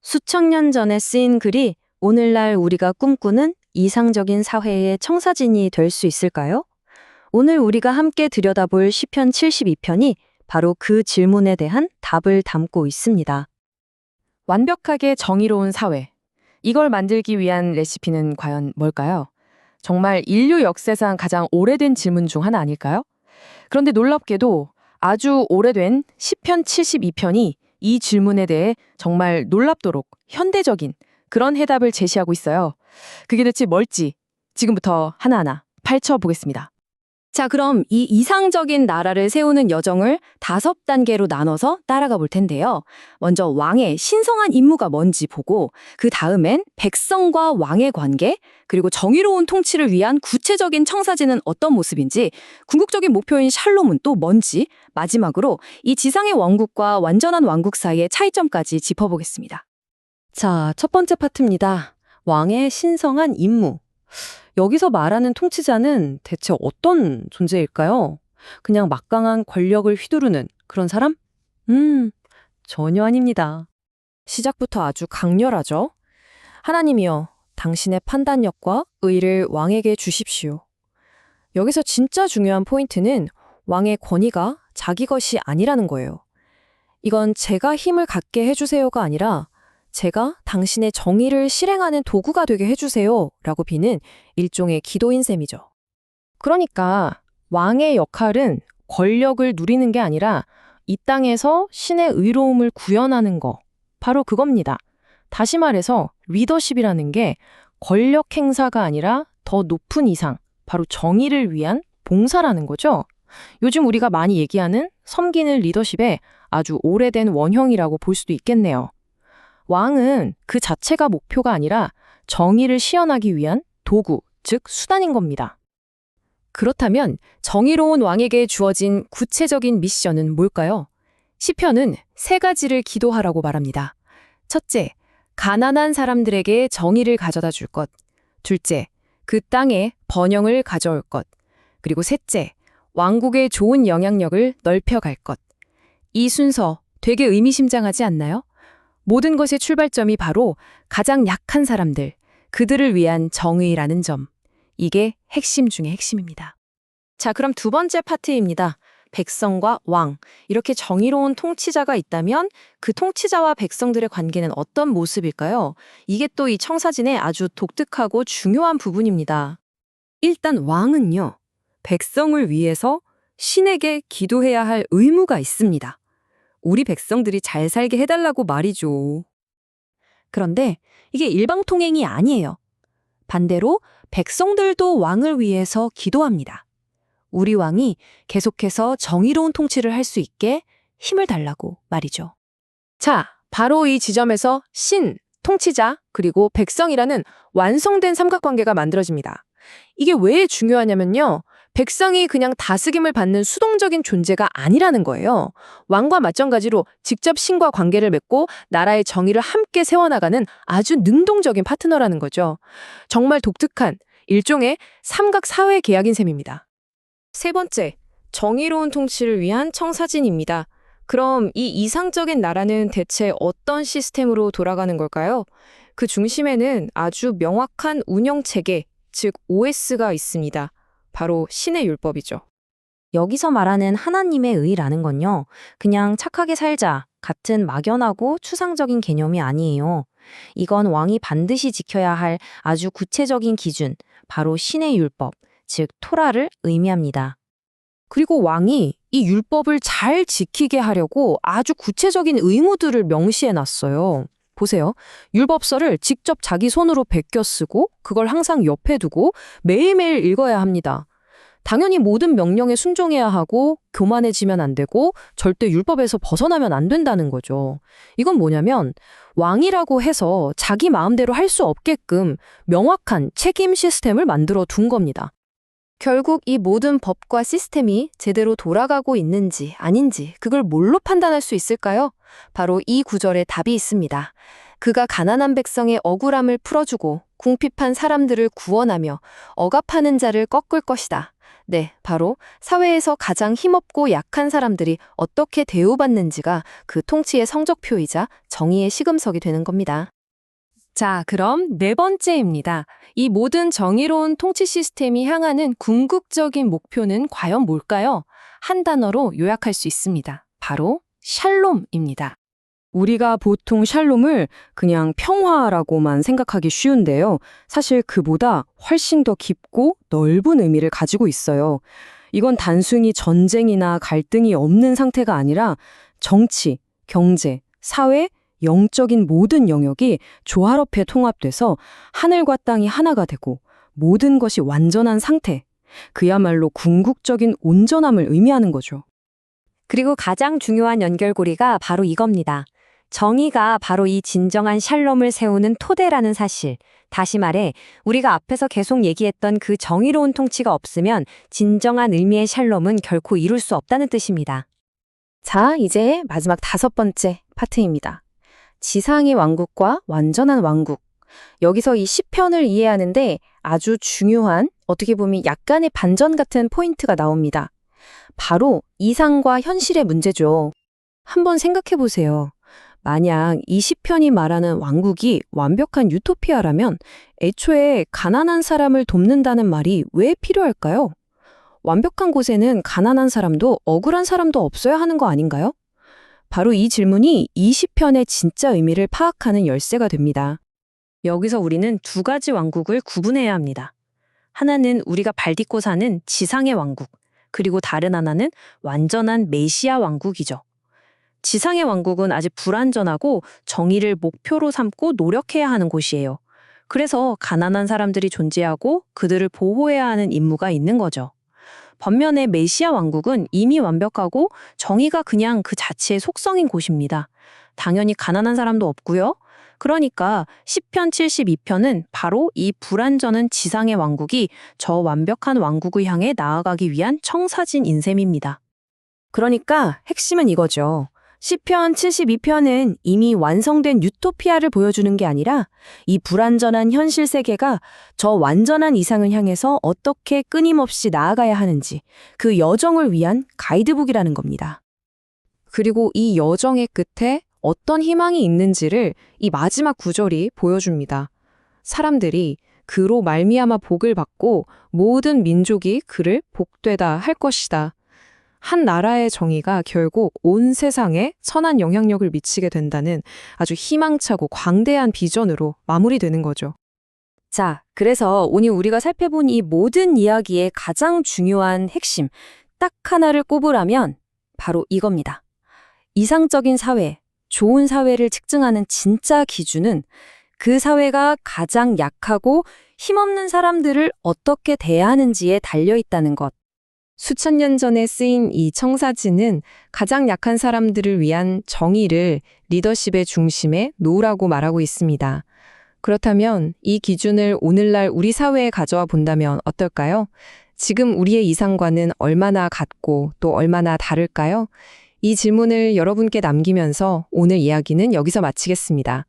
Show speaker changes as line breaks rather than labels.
수천 년 전에 쓰인 글이 오늘날 우리가 꿈꾸는 이상적인 사회의 청사진이 될 수 있을까요? 오늘 우리가 함께 들여다볼 시편 72편이 바로 그 질문에 대한 답을 담고 있습니다.
완벽하게 정의로운 사회. 이걸 만들기 위한 레시피는 과연 뭘까요? 정말 인류 역사상 가장 오래된 질문 중 하나 아닐까요? 그런데 놀랍게도 아주 오래된 시편 72편이 이 질문에 대해 정말 놀랍도록 현대적인 그런 해답을 제시하고 있어요. 그게 대체 뭘지 지금부터 하나하나 파헤쳐보겠습니다.
자, 그럼 이 이상적인 나라를 세우는 여정을 5단계로 나눠서 따라가 볼 텐데요. 먼저 왕의 신성한 임무가 뭔지 보고 그 다음엔 백성과 왕의 관계, 그리고 정의로운 통치를 위한 구체적인 청사진은 어떤 모습인지, 궁극적인 목표인 샬롬은 또 뭔지, 마지막으로 이 지상의 왕국과 완전한 왕국 사이의 차이점까지 짚어보겠습니다. 자, 첫 번째 파트입니다. 왕의 신성한 임무. 여기서 말하는 통치자는 대체 어떤 존재일까요? 그냥 막강한 권력을 휘두르는 그런 사람? 전혀 아닙니다.
시작부터 아주 강렬하죠? 하나님이여, 당신의 판단력과 의를 왕에게 주십시오. 여기서 진짜 중요한 포인트는 왕의 권위가 자기 것이 아니라는 거예요. 이건 제가 힘을 갖게 해주세요가 아니라 제가 당신의 정의를 실행하는 도구가 되게 해주세요 라고 비는 일종의 기도인 셈이죠. 그러니까 왕의 역할은 권력을 누리는 게 아니라 이 땅에서 신의 의로움을 구현하는 거, 바로 그겁니다. 다시 말해서 리더십이라는 게 권력 행사가 아니라 더 높은 이상, 바로 정의를 위한 봉사라는 거죠. 요즘 우리가 많이 얘기하는 섬기는 리더십의 아주 오래된 원형이라고 볼 수도 있겠네요. 왕은 그 자체가 목표가 아니라 정의를 시현하기 위한 도구, 즉 수단인 겁니다. 그렇다면 정의로운 왕에게 주어진 구체적인 미션은 뭘까요? 시편은 3가지를 기도하라고 말합니다. 첫째, 가난한 사람들에게 정의를 가져다 줄 것. 둘째, 그 땅에 번영을 가져올 것. 그리고 셋째, 왕국의 좋은 영향력을 넓혀갈 것. 이 순서 되게 의미심장하지 않나요? 모든 것의 출발점이 바로 가장 약한 사람들, 그들을 위한 정의라는 점. 이게 핵심 중의 핵심입니다. 자, 그럼 두 번째 파트입니다. 백성과 왕. 이렇게 정의로운 통치자가 있다면 그 통치자와 백성들의 관계는 어떤 모습일까요? 이게 또 이 청사진의 아주 독특하고 중요한 부분입니다. 일단 왕은요, 백성을 위해서 신에게 기도해야 할 의무가 있습니다. 우리 백성들이 잘 살게 해달라고 말이죠. 그런데 이게 일방통행이 아니에요. 반대로 백성들도 왕을 위해서 기도합니다. 우리 왕이 계속해서 정의로운 통치를 할 수 있게 힘을 달라고 말이죠. 자, 바로 이 지점에서 신, 통치자, 그리고 백성이라는 완성된 삼각관계가 만들어집니다. 이게 왜 중요하냐면요. 백성이 그냥 다스림을 받는 수동적인 존재가 아니라는 거예요. 왕과 마찬가지로 직접 신과 관계를 맺고 나라의 정의를 함께 세워나가는 아주 능동적인 파트너라는 거죠. 정말 독특한 일종의 삼각사회 계약인 셈입니다. 세 번째, 정의로운 통치를 위한 청사진입니다. 그럼 이 이상적인 나라는 대체 어떤 시스템으로 돌아가는 걸까요? 그 중심에는 아주 명확한 운영체계, 즉 OS가 있습니다. 바로 신의 율법이죠.
여기서 말하는 하나님의 의라는 건요, 그냥 착하게 살자 같은 막연하고 추상적인 개념이 아니에요. 이건 왕이 반드시 지켜야 할 아주 구체적인 기준, 바로 신의 율법, 즉 토라를 의미합니다.
그리고 왕이 이 율법을 잘 지키게 하려고 아주 구체적인 의무들을 명시해 놨어요. 보세요. 율법서를 직접 자기 손으로 베껴 쓰고 그걸 항상 옆에 두고 매일매일 읽어야 합니다. 당연히 모든 명령에 순종해야 하고 교만해지면 안 되고 절대 율법에서 벗어나면 안 된다는 거죠. 이건 뭐냐면 왕이라고 해서 자기 마음대로 할 수 없게끔 명확한 책임 시스템을 만들어 둔 겁니다. 결국 이 모든 법과 시스템이 제대로 돌아가고 있는지 아닌지 그걸 뭘로 판단할 수 있을까요? 바로 이 구절에 답이 있습니다. 그가 가난한 백성의 억울함을 풀어주고
궁핍한 사람들을 구원하며 억압하는 자를 꺾을 것이다. 네, 바로 사회에서 가장 힘없고 약한 사람들이 어떻게 대우받는지가 그 통치의 성적표이자 정의의 시금석이 되는 겁니다.
자, 그럼 네 번째입니다. 이 모든 정의로운 통치 시스템이 향하는 궁극적인 목표는 과연 뭘까요? 한 단어로 요약할 수 있습니다. 바로 샬롬입니다.
우리가 보통 샬롬을 그냥 평화라고만 생각하기 쉬운데요. 사실 그보다 훨씬 더 깊고 넓은 의미를 가지고 있어요. 이건 단순히 전쟁이나 갈등이 없는 상태가 아니라 정치, 경제, 사회, 영적인 모든 영역이 조화롭게 통합돼서 하늘과 땅이 하나가 되고 모든 것이 완전한 상태. 그야말로 궁극적인 온전함을 의미하는 거죠.
그리고 가장 중요한 연결고리가 바로 이겁니다. 정의가 바로 이 진정한 샬롬을 세우는 토대라는 사실. 다시 말해, 우리가 앞에서 계속 얘기했던 그 정의로운 통치가 없으면 진정한 의미의 샬롬은 결코 이룰 수 없다는 뜻입니다.
자, 이제 마지막 5번째 파트입니다. 지상의 왕국과 완전한 왕국. 여기서 이 시편을 이해하는데 아주 중요한, 어떻게 보면 약간의 반전 같은 포인트가 나옵니다. 바로 이상과 현실의 문제죠. 한번 생각해 보세요. 만약 이 시편이 말하는 왕국이 완벽한 유토피아라면 애초에 가난한 사람을 돕는다는 말이 왜 필요할까요? 완벽한 곳에는 가난한 사람도 억울한 사람도 없어야 하는 거 아닌가요? 바로 이 질문이 이 시편의 진짜 의미를 파악하는 열쇠가 됩니다.
여기서 우리는 두 가지 왕국을 구분해야 합니다. 하나는 우리가 발딛고 사는 지상의 왕국, 그리고 다른 하나는 완전한 메시아 왕국이죠. 지상의 왕국은 아직 불완전하고 정의를 목표로 삼고 노력해야 하는 곳이에요. 그래서 가난한 사람들이 존재하고 그들을 보호해야 하는 임무가 있는 거죠. 반면에 메시아 왕국은 이미 완벽하고 정의가 그냥 그 자체의 속성인 곳입니다. 당연히 가난한 사람도 없고요. 그러니까 시편 72편은 바로 이 불완전한 지상의 왕국이 저 완벽한 왕국을 향해 나아가기 위한 청사진인 셈입니다.
그러니까 핵심은 이거죠. 시편 72편은 이미 완성된 유토피아를 보여주는 게 아니라 이 불완전한 현실 세계가 저 완전한 이상을 향해서 어떻게 끊임없이 나아가야 하는지 그 여정을 위한 가이드북이라는 겁니다.
그리고 이 여정의 끝에 어떤 희망이 있는지를 이 마지막 구절이 보여줍니다. 사람들이 그로 말미암아 복을 받고 모든 민족이 그를 복되다 할 것이다. 한 나라의 정의가 결국 온 세상에 선한 영향력을 미치게 된다는 아주 희망차고 광대한 비전으로 마무리되는 거죠.
자, 그래서 오늘 우리가 살펴본 이 모든 이야기의 가장 중요한 핵심, 딱 하나를 꼽으라면 바로 이겁니다. 이상적인 사회, 좋은 사회를 측정하는 진짜 기준은 그 사회가 가장 약하고 힘없는 사람들을 어떻게 대하는지에 달려있다는 것.
수천 년 전에 쓰인 이 청사진은 가장 약한 사람들을 위한 정의를 리더십의 중심에 놓으라고 말하고 있습니다. 그렇다면 이 기준을 오늘날 우리 사회에 가져와 본다면 어떨까요? 지금 우리의 이상과는 얼마나 같고 또 얼마나 다를까요? 이 질문을 여러분께 남기면서 오늘 이야기는 여기서 마치겠습니다.